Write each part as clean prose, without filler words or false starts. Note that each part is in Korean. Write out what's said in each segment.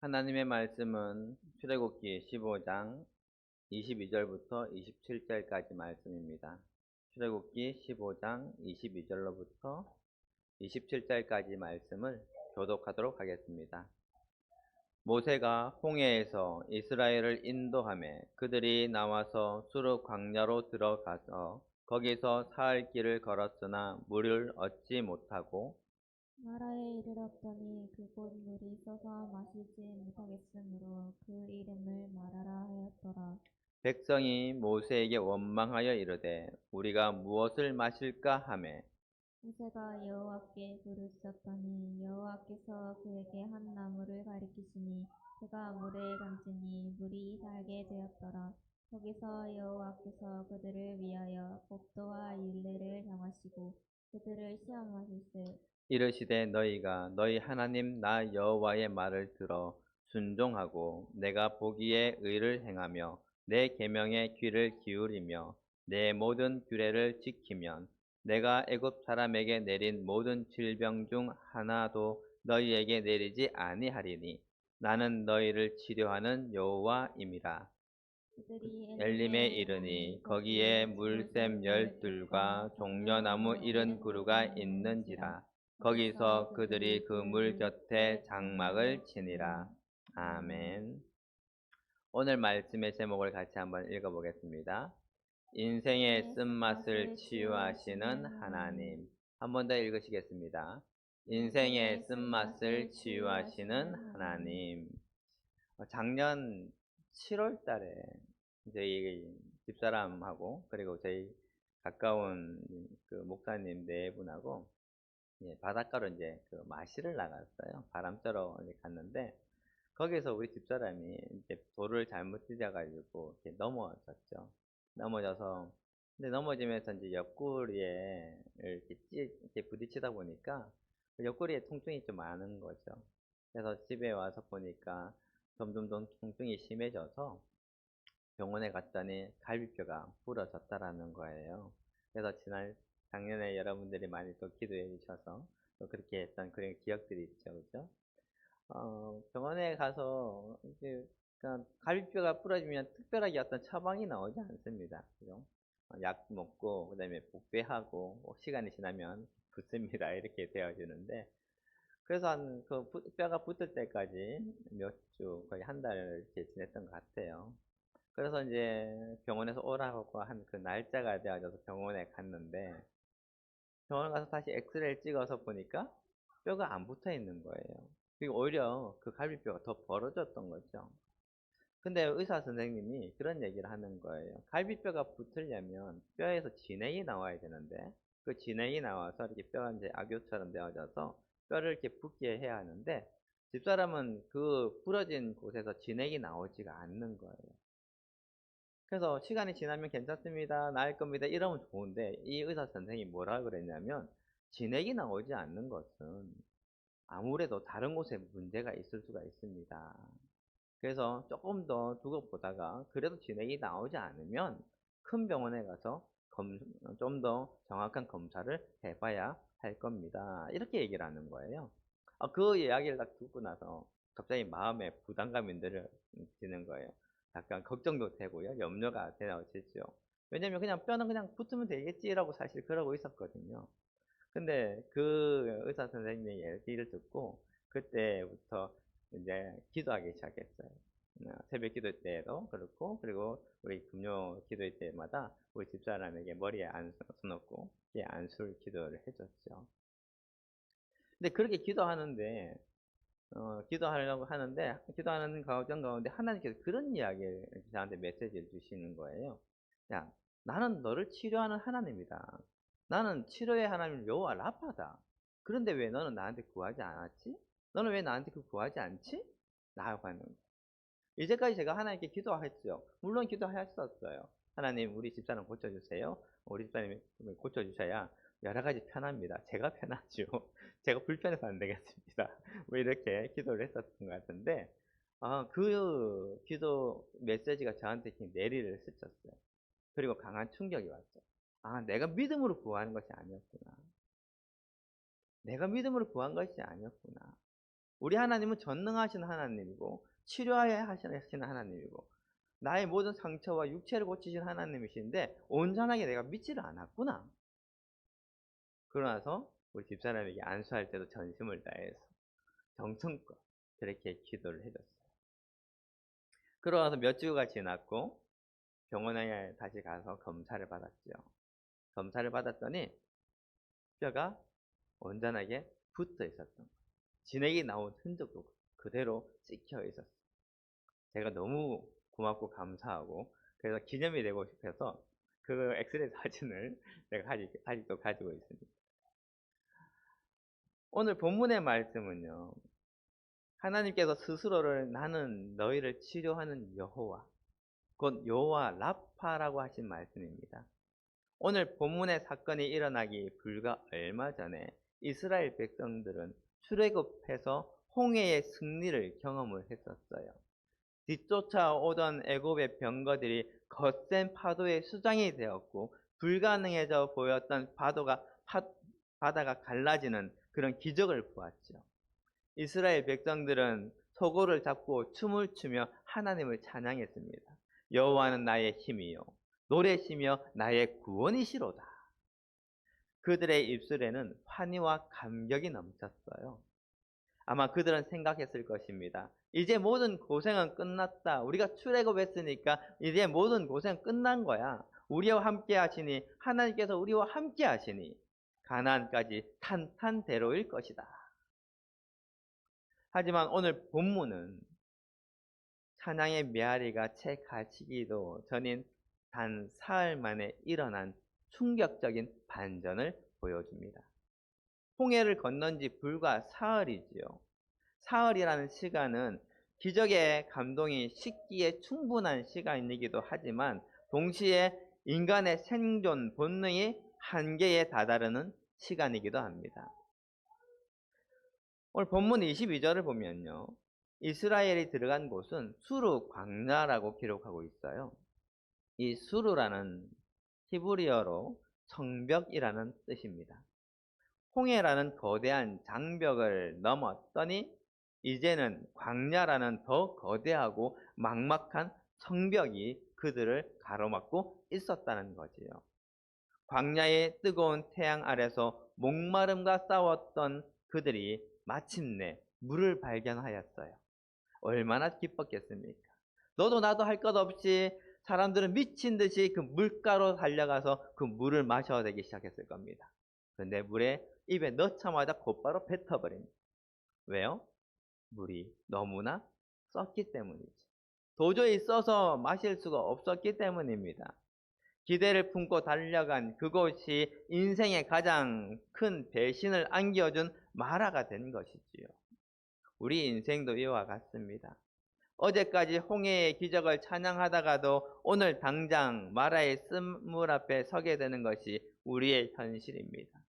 하나님의 말씀은 출애굽기 15장 22절부터 27절까지 말씀입니다. 출애굽기 15장 22절로부터 27절까지 말씀을 교독하도록 하겠습니다. 모세가 홍해에서 이스라엘을 인도하며 그들이 나와서 수르 광야로 들어가서 거기서 사흘 길을 걸었으나 물을 얻지 못하고 나라에 이르렀더니 그곳 물이 썩어 마시지 못하겠으므로 그 이름을 마라라 하였더라. 백성이 모세에게 원망하여 이르되 우리가 무엇을 마실까 하매 모세가 여호와께 부르짖었더니 여호와께서 그에게 한 나무를 가리키시니 그가 물에 던지니 물이 살게 되었더라. 거기서 여호와께서 그들을 위하여 복도와 율례를 정하시고 그들을 시험하실세. 이르시되 너희가 너희 하나님 나 여호와의 말을 들어 순종하고 내가 보기에 의를 행하며 내 계명에 귀를 기울이며 내 모든 규례를 지키면 내가 애굽 사람에게 내린 모든 질병 중 하나도 너희에게 내리지 아니하리니 나는 너희를 치료하는 여호와임이라. 그들이 엘림에 엘림에 이르니 이르니 거기에 거기에 물샘 물샘 열둘과 열둘과 종려나무 종려나무 이른 이른 그루가 그루가 있는지라. 있는지라. 거기서 거기서 그들이 그들이 그 그 물 물 곁에 곁에 장막을 장막을 치니라. 치니라. 아멘. 아멘. 오늘 말씀의 제목을 같이 한번 읽어보겠습니다. 인생의 인생의 쓴맛을 쓴맛을 치유하시는 치유하시는 하나님. 하나님. 한 번 더 읽으시겠습니다. 인생의 인생의 쓴맛을 쓴맛을 치유하시는 치유하시는 하나님. 하나님. 작년 7월 달에 저희 집사람하고 그리고 저희 가까운 그 목사님 네 분하고 바닷가로 이제 그 마시를 나갔어요. 바람 쐬러 이제 갔는데 거기서 우리 집사람이 이제 돌을 잘못 찢어가지고 이렇게 넘어졌죠. 넘어져서 근데 넘어지면서 이제 옆구리에 이렇게 부딪히다 보니까 그 옆구리에 통증이 좀 많은 거죠. 그래서 집에 와서 보니까 점점 더 통증이 심해져서 병원에 갔더니 갈비뼈가 부러졌다라는 거예요. 그래서 작년에 여러분들이 많이 또 기도해 주셔서 또 그렇게 했던 그런 기억들이 있죠. 그죠? 병원에 가서 이제 그냥 갈비뼈가 부러지면 특별하게 어떤 처방이 나오지 않습니다. 그죠? 약 먹고 그다음에 복배하고 뭐 시간이 지나면 붓습니다. 이렇게 되어지는데 그래서 한 그 뼈가 붙을 때까지 몇 주 거의 한 달 이렇게 지냈던 것 같아요. 그래서 이제 병원에서 오라고 한 그 날짜가 되어져서 병원에 갔는데 병원 가서 다시 엑스레이를 찍어서 보니까 뼈가 안 붙어 있는 거예요. 그리고 오히려 그 갈비뼈가 더 벌어졌던 거죠. 근데 의사 선생님이 그런 얘기를 하는 거예요. 갈비뼈가 붙으려면 뼈에서 진액이 나와야 되는데 그 진액이 나와서 이렇게 뼈가 이제 악교처럼 되어져서 뼈를 이렇게 붙게 해야 하는데 집사람은 그 부러진 곳에서 진액이 나오지가 않는 거예요. 그래서 시간이 지나면 괜찮습니다. 나을 겁니다. 이러면 좋은데 이 의사 선생님이 뭐라 그랬냐면 진액이 나오지 않는 것은 아무래도 다른 곳에 문제가 있을 수가 있습니다. 그래서 조금 더 두고 보다가 그래도 진액이 나오지 않으면 큰 병원에 가서 좀 더 정확한 검사를 해봐야 할 겁니다. 이렇게 얘기를 하는 거예요. 그 이야기를 딱 듣고 나서 갑자기 마음에 부담감이 드는 거예요. 약간 걱정도 되고요. 염려가 되어지죠. 왜냐면 그냥 뼈는 그냥 붙으면 되겠지라고 사실 그러고 있었거든요. 근데 그 의사 선생님의 얘기를 듣고 그때부터 이제 기도하기 시작했어요. 새벽 기도 때도 그렇고 그리고 우리 금요 기도 때마다 우리 집사람에게 머리에 안수 놓고 안술 기도를 해줬죠. 근데 그렇게 기도하는데 기도하려고 하는데 기도하는 과정 가운데 하나님께서 그런 이야기를 저한테 메시지를 주시는 거예요. 야, 나는 너를 치료하는 하나님이다. 나는 치료의 하나님 여호와 라파다. 그런데 왜 너는 나한테 구하지 않았지? 너는 왜 나한테 그 구하지 않지? 라고 하는 거예요. 이제까지 제가 하나님께 기도했죠. 물론 기도하셨어요. 하나님 우리 집사람 고쳐주세요. 우리 집사님이 고쳐주셔야 여러 가지 편합니다. 제가 편하죠. 제가 불편해서 안 되겠습니다. 뭐 이렇게 기도를 했었던 것 같은데 그 기도 메시지가 저한테 이렇게 내리를 스쳤어요. 그리고 강한 충격이 왔죠. 내가 믿음으로 구하는 것이 아니었구나. 내가 믿음으로 구한 것이 아니었구나. 우리 하나님은 전능하신 하나님이고 치료하여 하시는 하나님이고 나의 모든 상처와 육체를 고치신 하나님이신데 온전하게 내가 믿지를 않았구나. 그러고 나서 우리 집사람에게 안수할 때도 전심을 다해서 정성껏 그렇게 기도를 해줬어요. 그러고 나서 몇 주가 지났고 병원에 다시 가서 검사를 받았죠. 검사를 받았더니 뼈가 온전하게 붙어 있었던 거예요. 진액이 나온 흔적도 그대로 찍혀 있었어요. 제가 너무 고맙고 감사하고 그래서 기념이 되고 싶어서 그 엑스레이 사진을 제가 아직도 가지고 있습니다. 오늘 본문의 말씀은요. 하나님께서 스스로를 나는 너희를 치료하는 여호와 곧 여호와 라파라고 하신 말씀입니다. 오늘 본문의 사건이 일어나기 불과 얼마 전에 이스라엘 백성들은 출애굽해서 홍해의 승리를 경험을 했었어요. 뒤쫓아오던 애굽의 병거들이 거센 파도의 수장이 되었고 불가능해져 보였던 바다가 갈라지는 그런 기적을 보았죠. 이스라엘 백성들은 소고를 잡고 춤을 추며 하나님을 찬양했습니다. 여호와는 나의 힘이요 노래시며 나의 구원이시로다. 그들의 입술에는 환희와 감격이 넘쳤어요. 아마 그들은 생각했을 것입니다. 이제 모든 고생은 끝났다. 우리가 출애굽했으니까 이제 모든 고생 끝난 거야. 우리와 함께 하시니 하나님께서 우리와 함께 하시니 가나안까지 탄탄대로일 것이다. 하지만 오늘 본문은 찬양의 메아리가 채 갇히기도 전인 단 사흘 만에 일어난 충격적인 반전을 보여줍니다. 홍해를 건넌 지 불과 사흘이지요. 사흘이라는 시간은 기적의 감동이 식기에 충분한 시간이기도 하지만 동시에 인간의 생존 본능이 한계에 다다르는 시간이기도 합니다. 오늘 본문 22절을 보면요. 이스라엘이 들어간 곳은 수르 광야라고 기록하고 있어요. 이 수르라는 히브리어로 성벽이라는 뜻입니다. 홍해라는 거대한 장벽을 넘었더니 이제는 광야라는 더 거대하고 막막한 성벽이 그들을 가로막고 있었다는 거지요. 광야의 뜨거운 태양 아래서 목마름과 싸웠던 그들이 마침내 물을 발견하였어요. 얼마나 기뻤겠습니까? 너도 나도 할 것 없이 사람들은 미친 듯이 그 물가로 달려가서 그 물을 마셔야 되기 시작했을 겁니다. 그런데 물에 입에 넣자마자 곧바로 뱉어버립니다. 왜요? 물이 너무나 썩기 때문이죠. 도저히 써서 마실 수가 없었기 때문입니다. 기대를 품고 달려간 그곳이 인생의 가장 큰 배신을 안겨준 마라가 된 것이지요. 우리 인생도 이와 같습니다. 어제까지 홍해의 기적을 찬양하다가도 오늘 당장 마라의 쓴물 앞에 서게 되는 것이 우리의 현실입니다.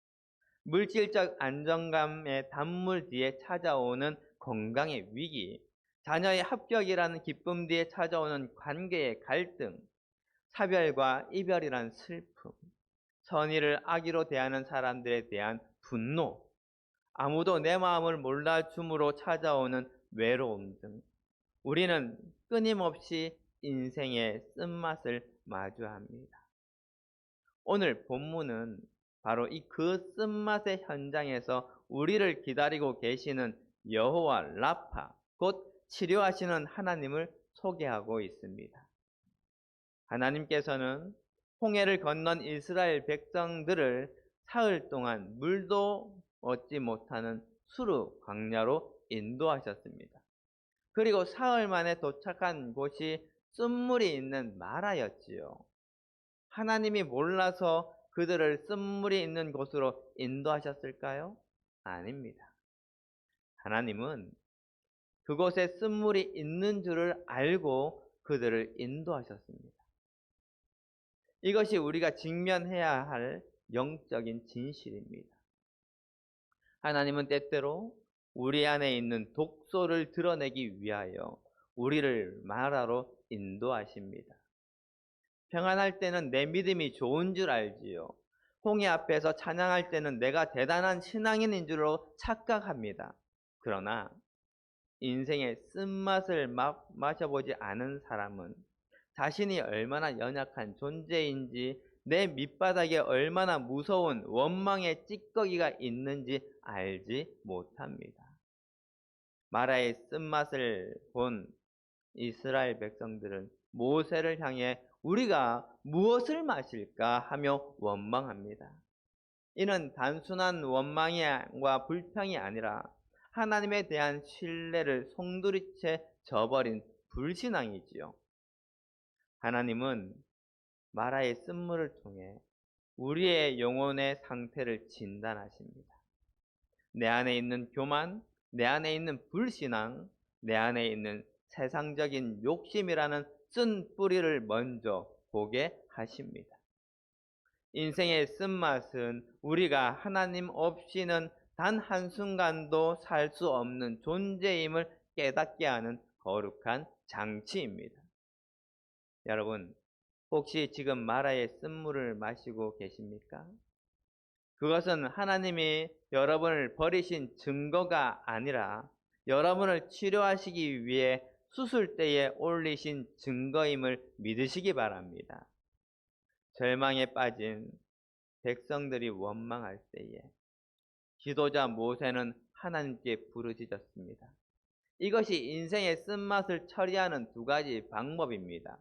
물질적 안정감의 단물 뒤에 찾아오는 건강의 위기, 자녀의 합격이라는 기쁨 뒤에 찾아오는 관계의 갈등, 사별과 이별이란 슬픔, 선의를 악의로 대하는 사람들에 대한 분노, 아무도 내 마음을 몰라줌으로 찾아오는 외로움 등 우리는 끊임없이 인생의 쓴맛을 마주합니다. 오늘 본문은 바로 그 쓴맛의 현장에서 우리를 기다리고 계시는 여호와 라파, 곧 치료하시는 하나님을 소개하고 있습니다. 하나님께서는 홍해를 건넌 이스라엘 백성들을 사흘 동안 물도 얻지 못하는 수르 광야로 인도하셨습니다. 그리고 사흘 만에 도착한 곳이 쓴물이 있는 마라였지요. 하나님이 몰라서 그들을 쓴물이 있는 곳으로 인도하셨을까요? 아닙니다. 하나님은 그곳에 쓴물이 있는 줄을 알고 그들을 인도하셨습니다. 이것이 우리가 직면해야 할 영적인 진실입니다. 하나님은 때때로 우리 안에 있는 독소를 드러내기 위하여 우리를 마라로 인도하십니다. 평안할 때는 내 믿음이 좋은 줄 알지요. 홍해 앞에서 찬양할 때는 내가 대단한 신앙인인 줄로 착각합니다. 그러나 인생의 쓴맛을 마셔보지 않은 사람은 자신이 얼마나 연약한 존재인지, 내 밑바닥에 얼마나 무서운 원망의 찌꺼기가 있는지 알지 못합니다. 마라의 쓴맛을 본 이스라엘 백성들은 모세를 향해 우리가 무엇을 마실까 하며 원망합니다. 이는 단순한 원망과 불평이 아니라 하나님에 대한 신뢰를 송두리째 저버린 불신앙이지요. 하나님은 마라의 쓴물을 통해 우리의 영혼의 상태를 진단하십니다. 내 안에 있는 교만, 내 안에 있는 불신앙, 내 안에 있는 세상적인 욕심이라는 쓴 뿌리를 먼저 보게 하십니다. 인생의 쓴맛은 우리가 하나님 없이는 단 한순간도 살 수 없는 존재임을 깨닫게 하는 거룩한 장치입니다. 여러분, 혹시 지금 마라의 쓴물을 마시고 계십니까? 그것은 하나님이 여러분을 버리신 증거가 아니라 여러분을 치료하시기 위해 수술대에 올리신 증거임을 믿으시기 바랍니다. 절망에 빠진 백성들이 원망할 때에 지도자 모세는 하나님께 부르짖었습니다. 이것이 인생의 쓴맛을 처리하는 두 가지 방법입니다.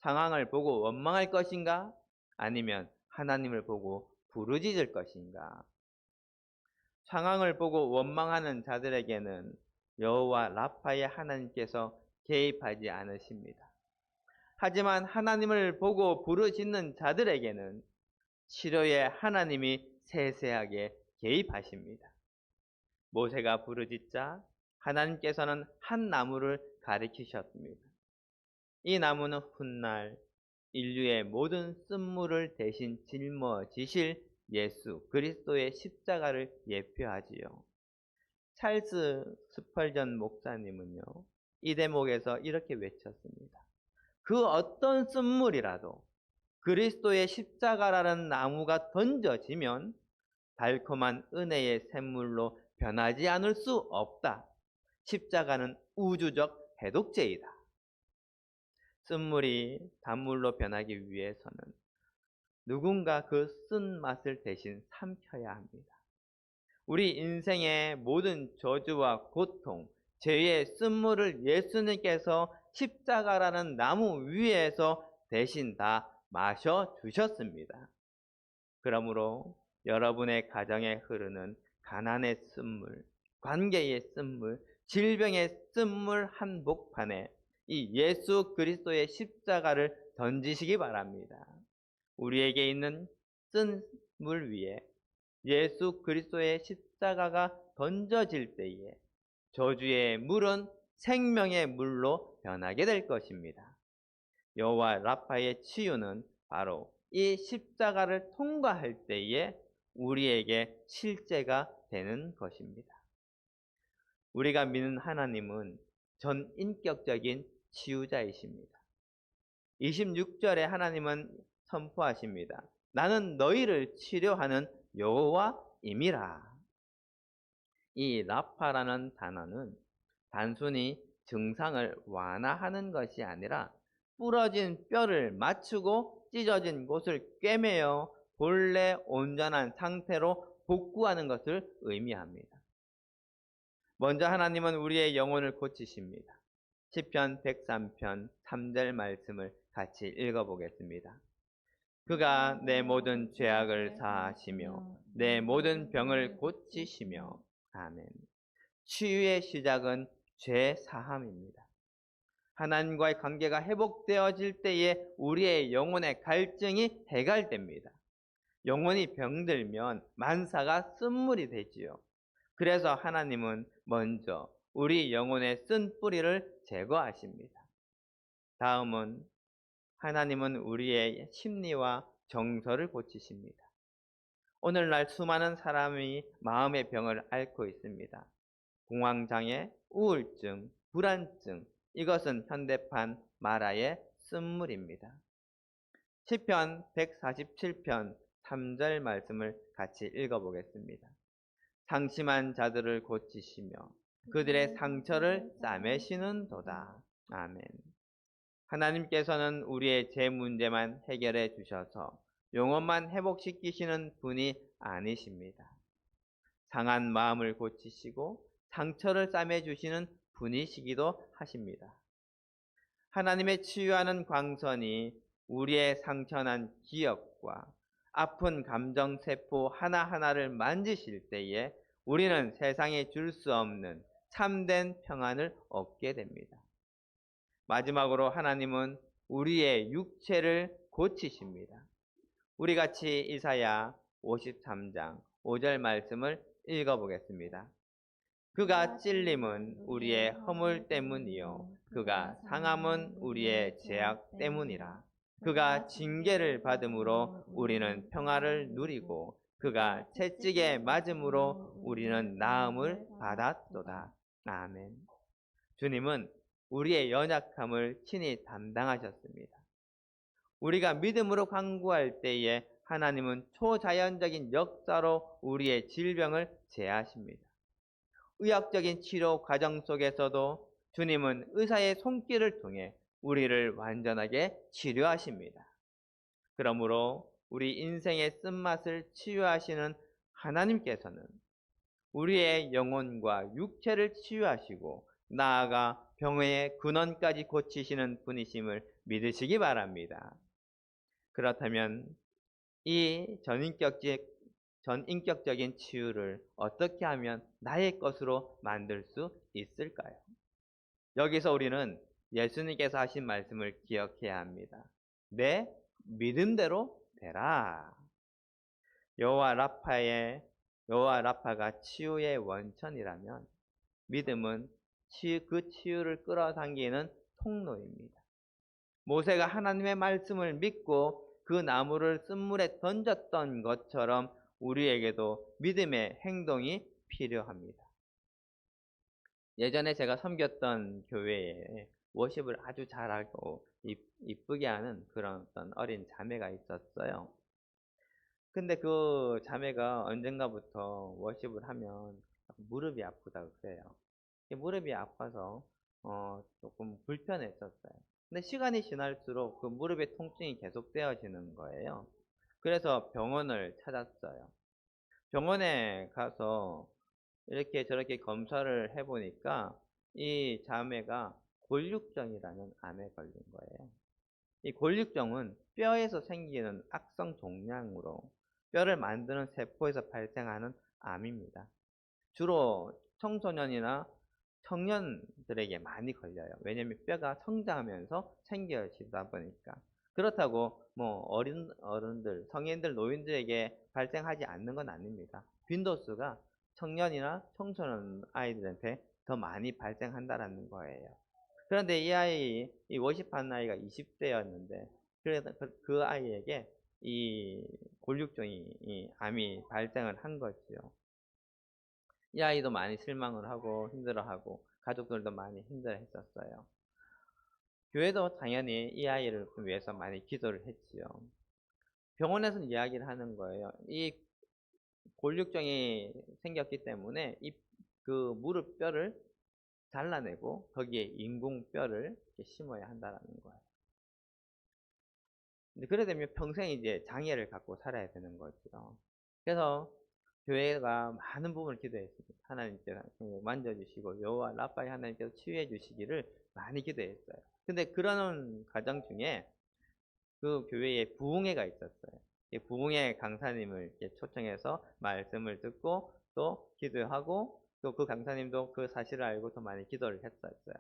상황을 보고 원망할 것인가? 아니면 하나님을 보고 부르짖을 것인가? 상황을 보고 원망하는 자들에게는 여호와 라파의 하나님께서 개입하지 않으십니다. 하지만 하나님을 보고 부르짖는 자들에게는 치료의 하나님이 세세하게 개입하십니다. 모세가 부르짖자 하나님께서는 한 나무를 가리키셨습니다. 이 나무는 훗날 인류의 모든 쓴물을 대신 짊어지실 예수 그리스도의 십자가를 예표하지요. 찰스 스펄전 목사님은요, 이 대목에서 이렇게 외쳤습니다. 그 어떤 쓴물이라도 그리스도의 십자가라는 나무가 던져지면 달콤한 은혜의 샘물로 변하지 않을 수 없다. 십자가는 우주적 해독제이다. 쓴물이 단물로 변하기 위해서는 누군가 그 쓴맛을 대신 삼켜야 합니다. 우리 인생의 모든 저주와 고통, 죄의 쓴물을 예수님께서 십자가라는 나무 위에서 대신 다 마셔 주셨습니다. 그러므로 여러분의 가정에 흐르는 가난의 쓴물, 관계의 쓴물, 질병의 쓴물 한복판에 이 예수 그리스도의 십자가를 던지시기 바랍니다. 우리에게 있는 쓴 물 위에 예수 그리스도의 십자가가 던져질 때에 저주의 물은 생명의 물로 변하게 될 것입니다. 여호와 라파의 치유는 바로 이 십자가를 통과할 때에 우리에게 실제가 되는 것입니다. 우리가 믿는 하나님은 전인격적인 치유자이십니다. 26절에 하나님은 선포하십니다. 나는 너희를 치료하는 여호와임이라. 이 라파라는 단어는 단순히 증상을 완화하는 것이 아니라 부러진 뼈를 맞추고 찢어진 곳을 꿰매어 본래 온전한 상태로 복구하는 것을 의미합니다. 먼저 하나님은 우리의 영혼을 고치십니다. 시편 103편 3절 말씀을 같이 읽어보겠습니다. 그가 내 모든 죄악을 사하시며 내 모든 병을 고치시며. 아멘. 치유의 시작은 죄 사함입니다. 하나님과의 관계가 회복되어질 때에 우리의 영혼의 갈증이 해갈됩니다. 영혼이 병들면 만사가 쓴물이 되지요. 그래서 하나님은 먼저 우리 영혼의 쓴 뿌리를 제거하십니다. 다음은 하나님은 우리의 심리와 정서를 고치십니다. 오늘날 수많은 사람이 마음의 병을 앓고 있습니다. 공황장애, 우울증, 불안증, 이것은 현대판 마라의 쓴물입니다. 시편 147편 3절 말씀을 같이 읽어보겠습니다. 상심한 자들을 고치시며 그들의 상처를 싸매시는도다. 아멘. 하나님께서는 우리의 죄 문제만 해결해 주셔서 영혼만 회복시키시는 분이 아니십니다. 상한 마음을 고치시고 상처를 싸매주시는 분이시기도 하십니다. 하나님의 치유하는 광선이 우리의 상처난 기억과 아픈 감정세포 하나하나를 만지실 때에 우리는 세상에 줄 수 없는 참된 평안을 얻게 됩니다. 마지막으로 하나님은 우리의 육체를 고치십니다. 우리 같이 이사야 53장 5절 말씀을 읽어보겠습니다. 그가 찔림은 우리의 허물 때문이요 그가 상함은 우리의 죄악 때문이라. 그가 징계를 받음으로 우리는 평화를 누리고 그가 채찍에 맞음으로 우리는 나음을 받았도다. 아멘. 주님은 우리의 연약함을 친히 담당하셨습니다. 우리가 믿음으로 간구할 때에 하나님은 초자연적인 역사로 우리의 질병을 제하십니다. 의학적인 치료 과정 속에서도 주님은 의사의 손길을 통해 우리를 완전하게 치료하십니다. 그러므로 우리 인생의 쓴맛을 치유하시는 하나님께서는 우리의 영혼과 육체를 치유하시고 나아가 병의 근원까지 고치시는 분이심을 믿으시기 바랍니다. 그렇다면 이 전인격적인 치유를 어떻게 하면 나의 것으로 만들 수 있을까요? 여기서 우리는 예수님께서 하신 말씀을 기억해야 합니다. 내 믿음대로 되라. 여호와 라파가 치유의 원천이라면 믿음은 그 치유를 끌어당기는 통로입니다. 모세가 하나님의 말씀을 믿고 그 나무를 쓴물에 던졌던 것처럼 우리에게도 믿음의 행동이 필요합니다. 예전에 제가 섬겼던 교회에 워십을 아주 잘하고 이쁘게 하는 그런 어떤 어린 자매가 있었어요. 근데 그 자매가 언젠가부터 워십을 하면 무릎이 아프다고 그래요. 무릎이 아파서 조금 불편했었어요. 근데 시간이 지날수록 그 무릎의 통증이 계속되어지는 거예요. 그래서 병원을 찾았어요. 병원에 가서 이렇게 저렇게 검사를 해보니까 이 자매가 골육정이라는 암에 걸린 거예요. 이 골육정은 뼈에서 생기는 악성 종양으로 뼈를 만드는 세포에서 발생하는 암입니다. 주로 청소년이나 청년들에게 많이 걸려요. 왜냐하면 뼈가 성장하면서 생겨지다 보니까. 그렇다고 뭐 어른들, 성인들, 노인들에게 발생하지 않는 건 아닙니다. 빈도수가 청년이나 청소년 아이들한테 더 많이 발생한다라는 거예요. 그런데 이 워십한 나이가 20대였는데, 그래서 그 아이에게 이 골육종이 암이 발생을 한 거지요. 이 아이도 많이 실망을 하고 힘들어하고 가족들도 많이 힘들어했었어요. 교회도 당연히 이 아이를 위해서 많이 기도를 했지요. 병원에서는 이야기를 하는 거예요. 이 골육종이 생겼기 때문에 그 무릎 뼈를 잘라내고 거기에 인공뼈를 심어야 한다는 거예요. 근데 그래 되면 평생 이제 장애를 갖고 살아야 되는 거죠. 그래서 교회가 많은 부분을 기도했습니다. 하나님께서 만져주시고 여호와 라파의 하나님께서 치유해 주시기를 많이 기도했어요. 근데 그러는 과정 중에 그 교회에 부흥회가 있었어요. 이 부흥회 강사님을 이렇게 초청해서 말씀을 듣고 또 기도하고 또 그 강사님도 그 사실을 알고 더 많이 기도를 했었어요.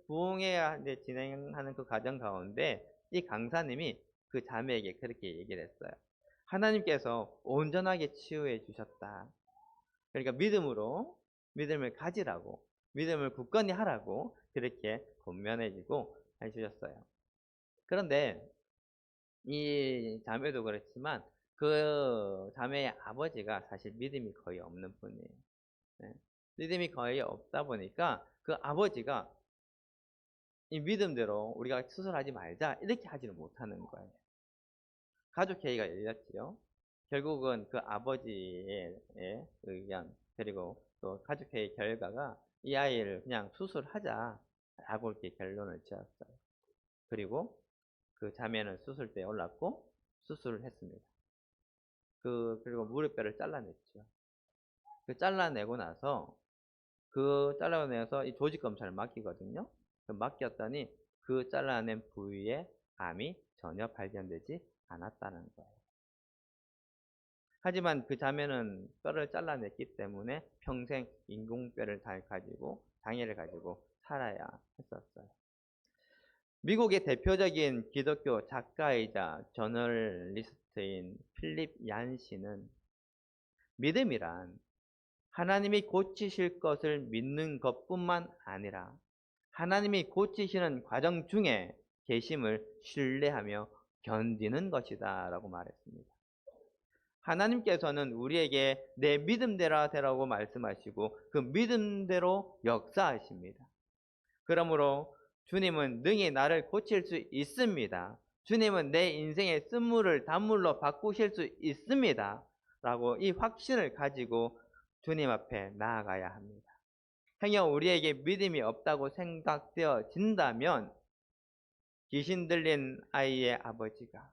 부흥회 진행하는 그 과정 가운데 이 강사님이 그 자매에게 그렇게 얘기를 했어요. 하나님께서 온전하게 치유해 주셨다. 그러니까 믿음을 가지라고, 믿음을 굳건히 하라고 그렇게 권면해주고 해주셨어요. 그런데 이 자매도 그렇지만 그 자매의 아버지가 사실 믿음이 거의 없는 분이에요. 네. 믿음이 거의 없다 보니까 그 아버지가 이 믿음대로 우리가 수술하지 말자 이렇게 하지는 못하는 거예요. 가족회의가 열렸지요. 결국은 그 아버지의 의견 그리고 또 가족회의 결과가 이 아이를 그냥 수술하자라고 이렇게 결론을 지었어요. 그리고 그 자매는 수술대에 올랐고 수술을 했습니다. 그리고 무릎뼈를 잘라냈죠. 잘라내고 나서 이 조직 검사를 맡기거든요. 맡겼더니 그 잘라낸 부위에 암이 전혀 발견되지 않았다는 거예요. 하지만 그 자매는 뼈를 잘라냈기 때문에 평생 인공뼈를 장애를 가지고 살아야 했었어요. 미국의 대표적인 기독교 작가이자 저널리스트인 필립 얀시는 믿음이란 하나님이 고치실 것을 믿는 것뿐만 아니라 하나님이 고치시는 과정 중에 계심을 신뢰하며 견디는 것이다 라고 말했습니다. 하나님께서는 우리에게 내 믿음대로 되라고 말씀하시고 그 믿음대로 역사하십니다. 그러므로 주님은 능히 나를 고칠 수 있습니다. 주님은 내 인생의 쓴물을 단물로 바꾸실 수 있습니다. 라고 이 확신을 가지고 주님 앞에 나아가야 합니다. 행여 우리에게 믿음이 없다고 생각되어진다면 귀신 들린 아이의 아버지가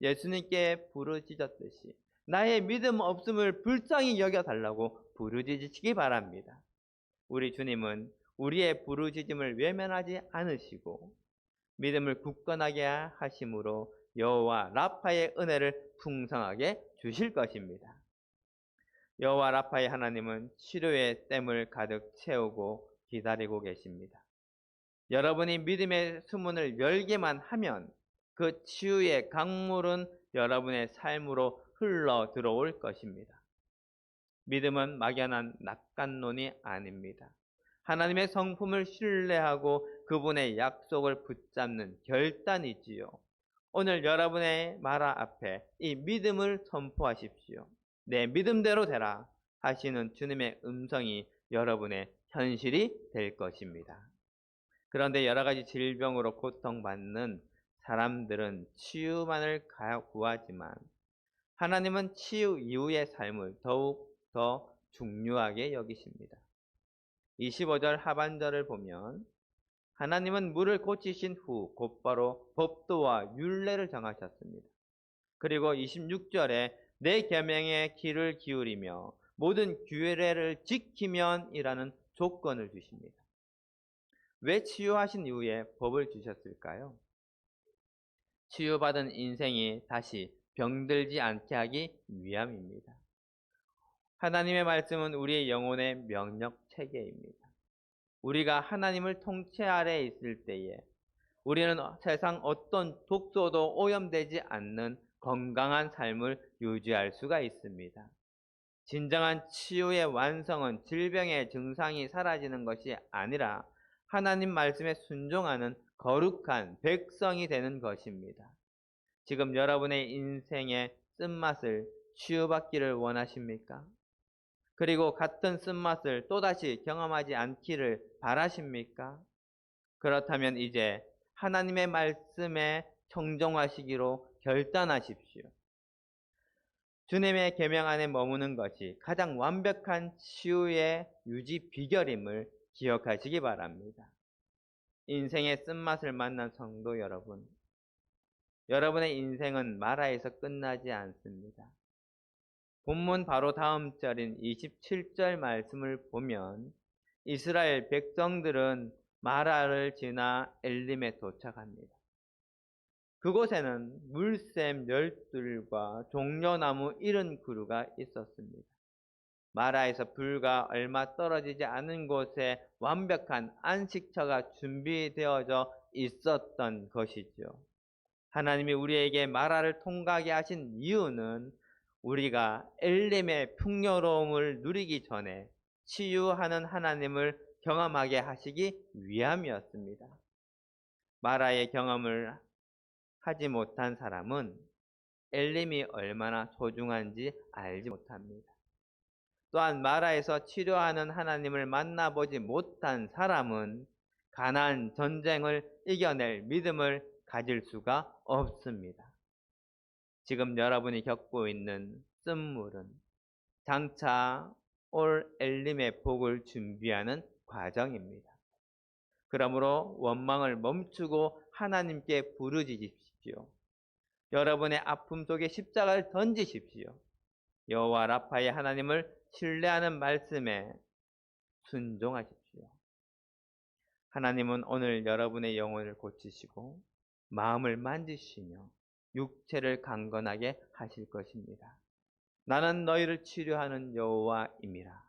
예수님께 부르짖었듯이 나의 믿음 없음을 불쌍히 여겨달라고 부르짖으시기 바랍니다. 우리 주님은 우리의 부르짖음을 외면하지 않으시고 믿음을 굳건하게 하심으로 여호와 라파의 은혜를 풍성하게 주실 것입니다. 여호와 라파의 하나님은 치료의 댐을 가득 채우고 기다리고 계십니다. 여러분이 믿음의 수문을 열게만 하면 그 치유의 강물은 여러분의 삶으로 흘러 들어올 것입니다. 믿음은 막연한 낙관론이 아닙니다. 하나님의 성품을 신뢰하고 그분의 약속을 붙잡는 결단이지요. 오늘 여러분의 마라 앞에 이 믿음을 선포하십시오. 내 믿음대로 되라 하시는 주님의 음성이 여러분의 현실이 될 것입니다. 그런데 여러 가지 질병으로 고통받는 사람들은 치유만을 구하지만 하나님은 치유 이후의 삶을 더욱 더 중요하게 여기십니다. 25절 하반절을 보면 하나님은 물을 고치신 후 곧바로 법도와 율례를 정하셨습니다. 그리고 26절에 내 계명에 귀를 기울이며 모든 규례를 지키면이라는 조건을 주십니다. 왜 치유하신 이후에 법을 주셨을까요? 치유받은 인생이 다시 병들지 않게 하기 위함입니다. 하나님의 말씀은 우리의 영혼의 명령 체계입니다. 우리가 하나님을 통치 아래에 있을 때에 우리는 세상 어떤 독소도 오염되지 않는 건강한 삶을 유지할 수가 있습니다. 진정한 치유의 완성은 질병의 증상이 사라지는 것이 아니라 하나님 말씀에 순종하는 거룩한 백성이 되는 것입니다. 지금 여러분의 인생의 쓴맛을 치유받기를 원하십니까? 그리고 같은 쓴맛을 또다시 경험하지 않기를 바라십니까? 그렇다면 이제 하나님의 말씀에 청종하시기로 결단하십시오. 주님의 계명 안에 머무는 것이 가장 완벽한 치유의 유지 비결임을 기억하시기 바랍니다. 인생의 쓴맛을 만난 성도 여러분, 여러분의 인생은 마라에서 끝나지 않습니다. 본문 바로 다음 절인 27절 말씀을 보면 이스라엘 백성들은 마라를 지나 엘림에 도착합니다. 그곳에는 물샘 12들과 종려나무 70그루가 있었습니다. 마라에서 불과 얼마 떨어지지 않은 곳에 완벽한 안식처가 준비되어져 있었던 것이죠. 하나님이 우리에게 마라를 통과하게 하신 이유는 우리가 엘림의 풍요로움을 누리기 전에 치유하는 하나님을 경험하게 하시기 위함이었습니다. 마라의 경험을 하지 못한 사람은 엘림이 얼마나 소중한지 알지 못합니다. 또한 마라에서 치료하는 하나님을 만나보지 못한 사람은 가나안 전쟁을 이겨낼 믿음을 가질 수가 없습니다. 지금 여러분이 겪고 있는 쓴물은 장차 올 엘림의 복을 준비하는 과정입니다. 그러므로 원망을 멈추고 하나님께 부르짖으십시오. 여러분의 아픔 속에 십자가를 던지십시오. 여호와 라파의 하나님을 신뢰하는 말씀에 순종하십시오. 하나님은 오늘 여러분의 영혼을 고치시고 마음을 만지시며 육체를 강건하게 하실 것입니다. 나는 너희를 치료하는 여호와임이라.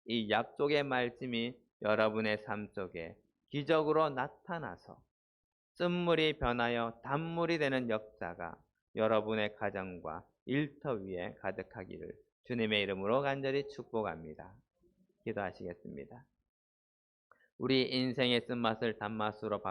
이 약속의 말씀이 여러분의 삶 속에 기적으로 나타나서 쓴물이 변하여 단물이 되는 역사가 여러분의 가정과 일터 위에 가득하기를 주님의 이름으로 간절히 축복합니다. 기도하시겠습니다. 우리 인생의 쓴맛을 단맛으로 바꾸고